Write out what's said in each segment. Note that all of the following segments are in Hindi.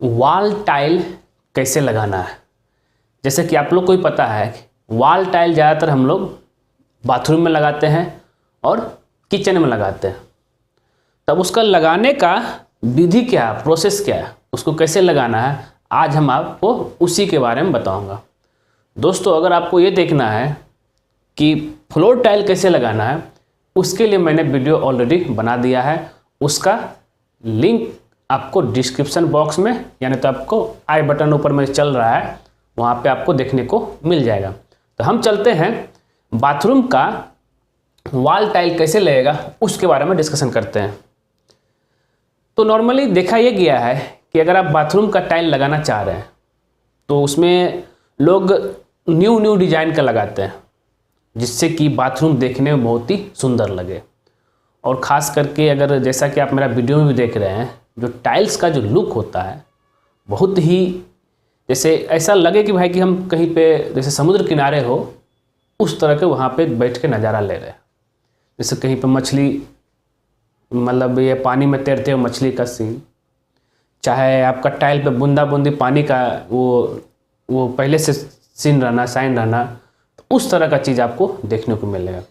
वॉल टाइल कैसे लगाना है। जैसे कि आप लोग को ही पता है कि वॉल टाइल ज़्यादातर हम लोग बाथरूम में लगाते हैं और किचन में लगाते हैं। तब उसका लगाने का विधि क्या है, प्रोसेस क्या है, उसको कैसे लगाना है, आज हम आपको उसी के बारे में बताऊंगा। दोस्तों, अगर आपको ये देखना है कि फ्लोर टाइल कैसे लगाना है, उसके लिए मैंने वीडियो ऑलरेडी बना दिया है। उसका लिंक आपको डिस्क्रिप्शन बॉक्स में यानी तो आपको आई बटन ऊपर में चल रहा है, वहाँ पे आपको देखने को मिल जाएगा। तो हम चलते हैं बाथरूम का वॉल टाइल कैसे लगेगा उसके बारे में डिस्कशन करते हैं। तो नॉर्मली देखा ये गया है कि अगर आप बाथरूम का टाइल लगाना चाह रहे हैं तो उसमें लोग न्यू डिजाइन का लगाते हैं, जिससे कि बाथरूम देखने में बहुत ही सुंदर लगे। और ख़ास करके अगर जैसा कि आप मेरा वीडियो में भी देख रहे हैं, जो टाइल्स का जो लुक होता है बहुत ही जैसे ऐसा लगे कि भाई कि हम कहीं पे जैसे समुद्र किनारे हो उस तरह के वहाँ पे बैठ के नज़ारा ले रहे हैं। जैसे कहीं पे मछली, मतलब ये पानी में तैरते हुए मछली का सीन, चाहे आपका टाइल पे बूंदा बूंदी पानी का वो पहले से सीन रहना, साइन रहना, तो उस तरह का चीज़ आपको देखने को मिलेगा।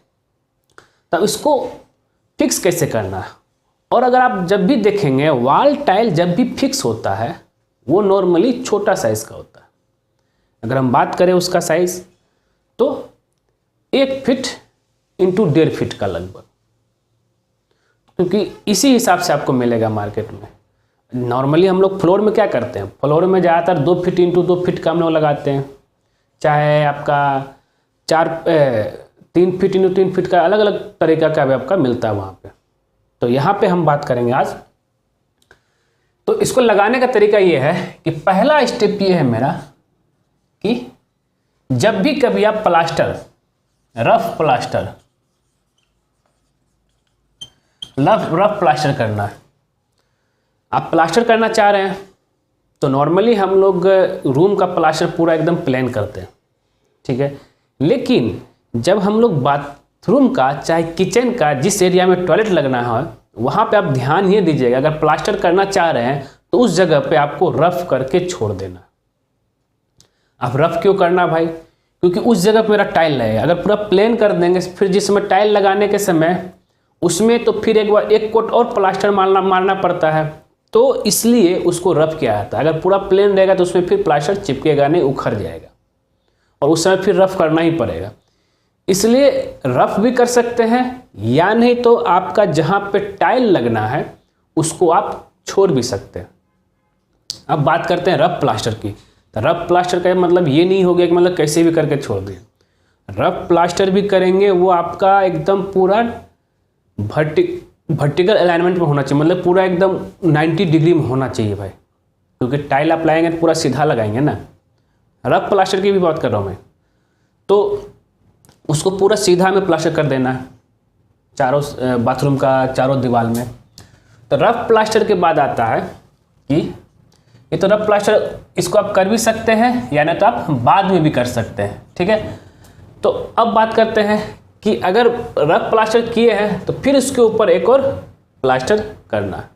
तब इसको फिक्स कैसे करना है। और अगर आप जब भी देखेंगे वॉल टाइल जब भी फिक्स होता है वो नॉर्मली छोटा साइज़ का होता है। अगर हम बात करें उसका साइज़ तो 1 फीट इंटू 1.5 फीट का लगभग, क्योंकि इसी हिसाब से आपको मिलेगा मार्केट में। नॉर्मली हम लोग फ्लोर में क्या करते हैं, फ्लोर में ज़्यादातर 2 फीट इंटू 2 फीट का हम लोग लगाते हैं, चाहे आपका 3 फीट इंटू 3 फीट का अलग अलग तरीका का भी आपका मिलता है वहाँ पे। तो यहाँ पे हम बात करेंगे आज। तो इसको लगाने का तरीका ये है कि पहला स्टेप ये है मेरा कि जब भी कभी आप प्लास्टर, रफ प्लास्टर करना है, आप प्लास्टर करना चाह रहे हैं तो नॉर्मली हम लोग रूम का प्लास्टर पूरा एकदम प्लेन करते हैं, ठीक है। लेकिन जब हम लोग बाथरूम का चाहे किचन का जिस एरिया में टॉयलेट लगना है वहाँ पे आप ध्यान ये दीजिएगा, अगर प्लास्टर करना चाह रहे हैं तो उस जगह पे आपको रफ करके छोड़ देना। अब रफ क्यों करना भाई, क्योंकि उस जगह पे मेरा टाइल लगेगा। अगर पूरा प्लेन कर देंगे फिर जिस समय टाइल लगाने के समय उसमें तो फिर एक बार एक कोट और प्लास्टर मारना पड़ता है, तो इसलिए उसको रफ किया जाता है। अगर पूरा प्लेन रहेगा तो उसमें फिर प्लास्टर चिपकेगा नहीं, उखड़ जाएगा और उस समय फिर रफ करना ही पड़ेगा। इसलिए रफ भी कर सकते हैं या नहीं तो आपका जहाँ पे टाइल लगना है उसको आप छोड़ भी सकते हैं। अब बात करते हैं रफ प्लास्टर की। तो रफ प्लास्टर का मतलब ये नहीं हो गया कि मतलब कैसे भी करके छोड़ दिए। रफ प्लास्टर भी करेंगे वो आपका एकदम पूरा वर्टिकल अलाइनमेंट में होना चाहिए, मतलब पूरा एकदम 90 डिग्री में होना चाहिए भाई, क्योंकि टाइल आप लाएंगे तो पूरा सीधा लगाएंगे ना। रफ प्लास्टर की भी बात कर रहा हूँ मैं। तो उसको पूरा सीधा में प्लास्टर कर देना है चारों बाथरूम का चारों दीवार में। तो रफ प्लास्टर के बाद आता है कि ये तो रफ प्लास्टर, इसको आप कर भी सकते हैं या नहीं तो आप बाद में भी कर सकते हैं, ठीक है। तो अब बात करते हैं कि अगर रफ प्लास्टर किए हैं तो फिर इसके ऊपर एक और प्लास्टर करना है,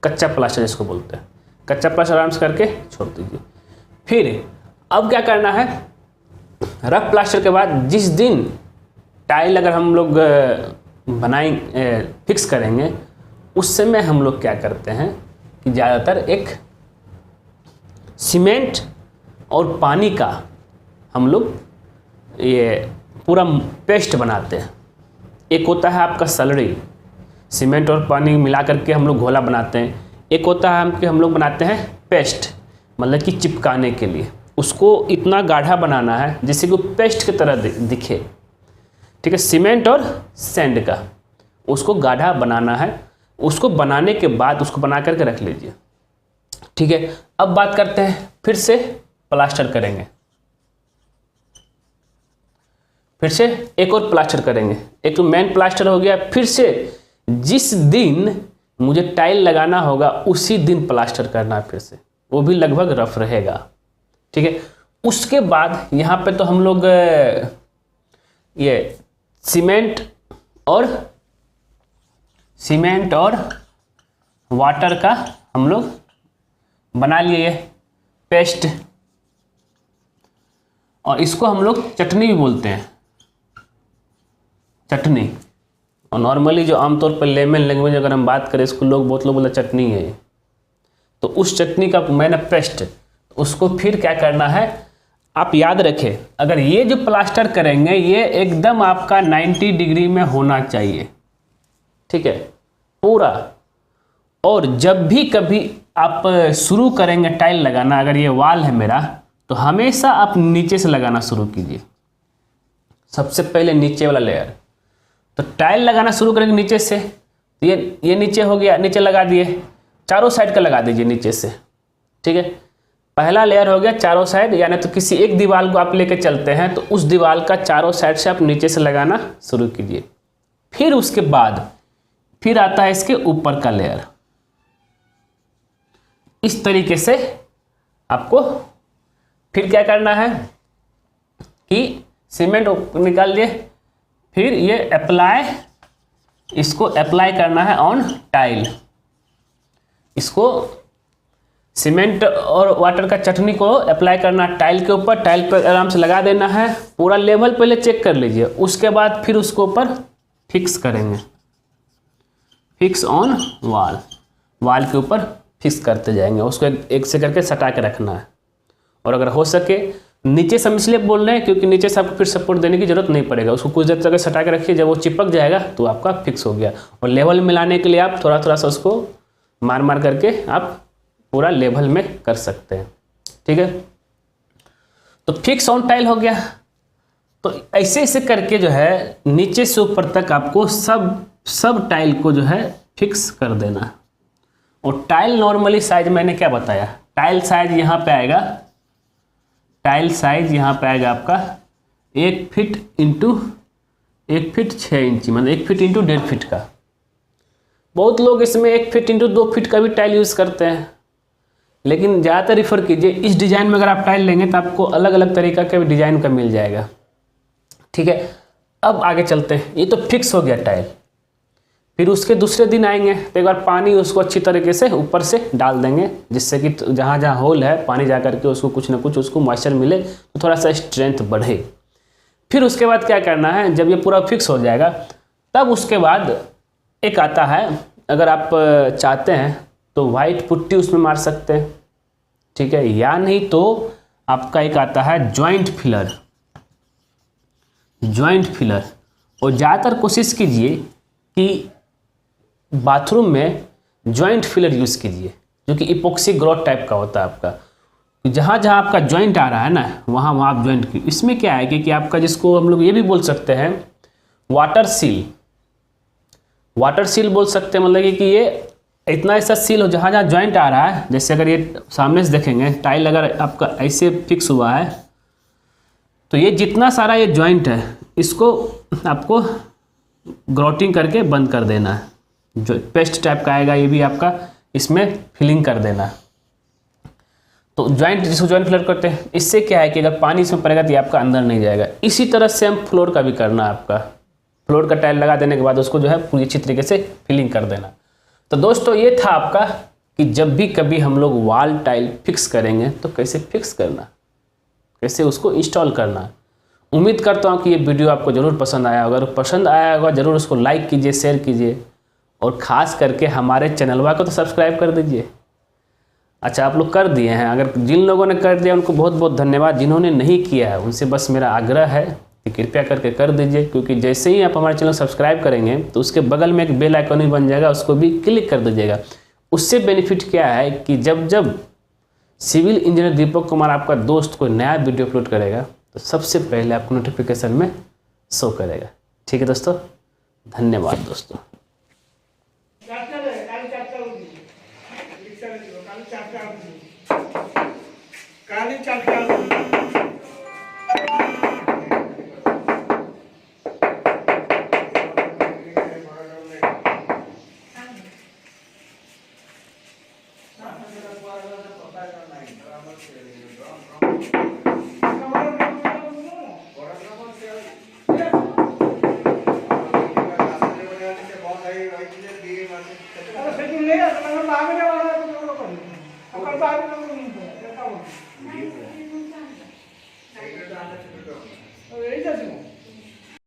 कच्चा प्लास्टर जिसको बोलते हैं। कच्चा प्लास्टर आराम से करके छोड़ दीजिए। फिर अब क्या करना है, रफ प्लास्टर के बाद जिस दिन टाइल अगर हम लोग बनाएंगे फिक्स करेंगे उस समय हम लोग क्या करते हैं कि ज़्यादातर एक सीमेंट और पानी का हम लोग ये पूरा पेस्ट बनाते हैं। एक होता है आपका सलरी, सीमेंट और पानी मिला करके हम लोग घोला बनाते हैं। एक होता है हम लोग बनाते हैं पेस्ट, मतलब कि चिपकाने के लिए उसको इतना गाढ़ा बनाना है जिससे कि वो पेस्ट की तरह दिखे, ठीक है। सीमेंट और सैंड का उसको गाढ़ा बनाना है। उसको बनाने के बाद उसको बना करके रख लीजिए, ठीक है। अब बात करते हैं फिर से प्लास्टर करेंगे, फिर से एक और प्लास्टर करेंगे। एक तो मेन प्लास्टर हो गया, फिर से जिस दिन मुझे टाइल लगाना होगा उसी दिन प्लास्टर करना है फिर से, वो भी लगभग रफ रहेगा, ठीक है। उसके बाद यहाँ पे तो हम लोग ये सीमेंट और वाटर का हम लोग बना लिए ये पेस्ट, और इसको हम लोग चटनी भी बोलते हैं, चटनी। और नॉर्मली जो आमतौर पर लेमन लैंग्वेज अगर हम बात करें, इसको लोग बहुत लोग बोलते चटनी है। तो उस चटनी का मैंने पेस्ट, उसको फिर क्या करना है, आप याद रखें, अगर ये जो प्लास्टर करेंगे ये एकदम आपका 90 डिग्री में होना चाहिए, ठीक है, पूरा। और जब भी कभी आप शुरू करेंगे टाइल लगाना, अगर ये वॉल है मेरा, तो हमेशा आप नीचे से लगाना शुरू कीजिए, सबसे पहले नीचे वाला लेयर। तो टाइल लगाना शुरू करेंगे नीचे से, तो ये नीचे हो गया, नीचे लगा दिए, चारों साइड का लगा दीजिए नीचे से, ठीक है। पहला लेयर हो गया चारों साइड, यानी तो किसी एक दीवार को आप लेके चलते हैं तो उस दीवार का चारों साइड से आप नीचे से लगाना शुरू कीजिए। फिर उसके बाद फिर आता है इसके ऊपर का लेयर। इस तरीके से आपको फिर क्या करना है कि सीमेंट निकाल लिए, फिर ये अप्लाई, इसको अप्लाई करना है ऑन टाइल। इसको सीमेंट और वाटर का चटनी को अप्लाई करना टाइल के ऊपर, टाइल पर आराम से लगा देना है, पूरा लेवल पहले चेक कर लीजिए। उसके बाद फिर उसको ऊपर फिक्स करेंगे, फिक्स ऑन वॉल, वॉल के ऊपर फिक्स करते जाएंगे। उसको एक से करके सटा के रखना है। और अगर हो सके नीचे से हम इसलिए बोल रहे हैं क्योंकि नीचे से आपको फिर सपोर्ट देने की जरूरत नहीं पड़ेगा, उसको कुछ देर तक सटा के रखिए, जब वो चिपक जाएगा तो आपका फिक्स हो गया। और लेवल मिलाने के लिए आप थोड़ा थोड़ा सा उसको मार मार करके आप पूरा लेवल में कर सकते हैं, ठीक है। तो फिक्स ऑन टाइल हो गया। तो ऐसे ऐसे करके जो है नीचे से ऊपर तक आपको सब टाइल को जो है फिक्स कर देना है। और टाइल नॉर्मली साइज मैंने क्या बताया, टाइल साइज यहाँ पे आएगा, टाइल साइज यहाँ पे आएगा आपका 1 फीट इंटू 1 फीट 6 इंची, मतलब 1 फीट इंटू 1.5 फीट का। बहुत लोग इसमें 1 फीट इंटू 2 फीट का भी टाइल यूज़ करते हैं, लेकिन ज़्यादातर रिफर कीजिए इस डिज़ाइन में अगर आप टाइल लेंगे तो आपको अलग अलग तरीका का भी डिज़ाइन का मिल जाएगा, ठीक है। अब आगे चलते हैं। ये तो फिक्स हो गया टाइल। फिर उसके दूसरे दिन आएंगे तो एक बार पानी उसको अच्छी तरीके से ऊपर से डाल देंगे, जिससे कि जहाँ जहाँ होल है पानी जा करके उसको कुछ ना कुछ उसको मॉइस्चर मिले, तो थोड़ा सा स्ट्रेंथ बढ़े। फिर उसके बाद क्या करना है, जब ये पूरा फिक्स हो जाएगा तब उसके बाद एक आता है, अगर आप चाहते हैं तो वाइट पुट्टी उसमें मार सकते हैं, ठीक है, या नहीं तो आपका एक आता है जॉइंट फिलर, जॉइंट फिलर। और ज़्यादातर कोशिश कीजिए कि बाथरूम में जॉइंट फिलर यूज़ कीजिए, जो कि इपोक्सी ग्रोथ टाइप का होता है आपका। जहाँ जहाँ आपका जॉइंट आ रहा है ना, वहाँ वहाँ आप जॉइंट की। इसमें क्या है कि आपका, जिसको हम लोग ये भी बोल सकते हैं वाटर सील, वाटर सील बोल सकते हैं, मतलब कि ये इतना ऐसा सील हो जहाँ जहाँ जॉइंट आ रहा है। जैसे अगर ये सामने से देखेंगे टाइल अगर आपका ऐसे फिक्स हुआ है तो ये जितना सारा ये जॉइंट है इसको आपको ग्रोटिंग करके बंद कर देना है। जो पेस्ट टाइप का आएगा ये भी आपका इसमें फिलिंग कर देना। तो जॉइंट, जिसको जॉइंट फिलर करते हैं, इससे क्या है कि अगर पानी इसमें पड़ेगा तो ये आपका अंदर नहीं जाएगा। इसी तरह से हम फ्लोर का भी करना है आपका। फ्लोर का टाइल लगा देने के बाद उसको जो है पूरी अच्छी तरीके से फिलिंग कर देना। तो दोस्तों ये था आपका कि जब भी कभी हम लोग वॉल टाइल फिक्स करेंगे तो कैसे फिक्स करना, कैसे उसको इंस्टॉल करना। उम्मीद करता हूँ कि ये वीडियो आपको ज़रूर पसंद आया होगा। अगर पसंद आया होगा ज़रूर उसको लाइक कीजिए, शेयर कीजिए, और ख़ास करके हमारे चैनलवा को तो सब्सक्राइब कर दीजिए। अच्छा, आप लोग कर दिए हैं, अगर जिन लोगों ने कर दिया उनको बहुत बहुत धन्यवाद। जिन्होंने नहीं किया है उनसे बस मेरा आग्रह है कि कृपया करके कर दीजिए, क्योंकि जैसे ही आप हमारे चैनल सब्सक्राइब करेंगे तो उसके बगल में एक बेल आइकन भी बन जाएगा, उसको भी क्लिक कर दीजिएगा। उससे बेनिफिट क्या है कि जब जब सिविल इंजीनियर दीपक कुमार आपका दोस्त कोई नया वीडियो अपलोड करेगा तो सबसे पहले आपको नोटिफिकेशन में शो करेगा। ठीक है दोस्तों, धन्यवाद दोस्तों। नहीं এই যাচ্ছি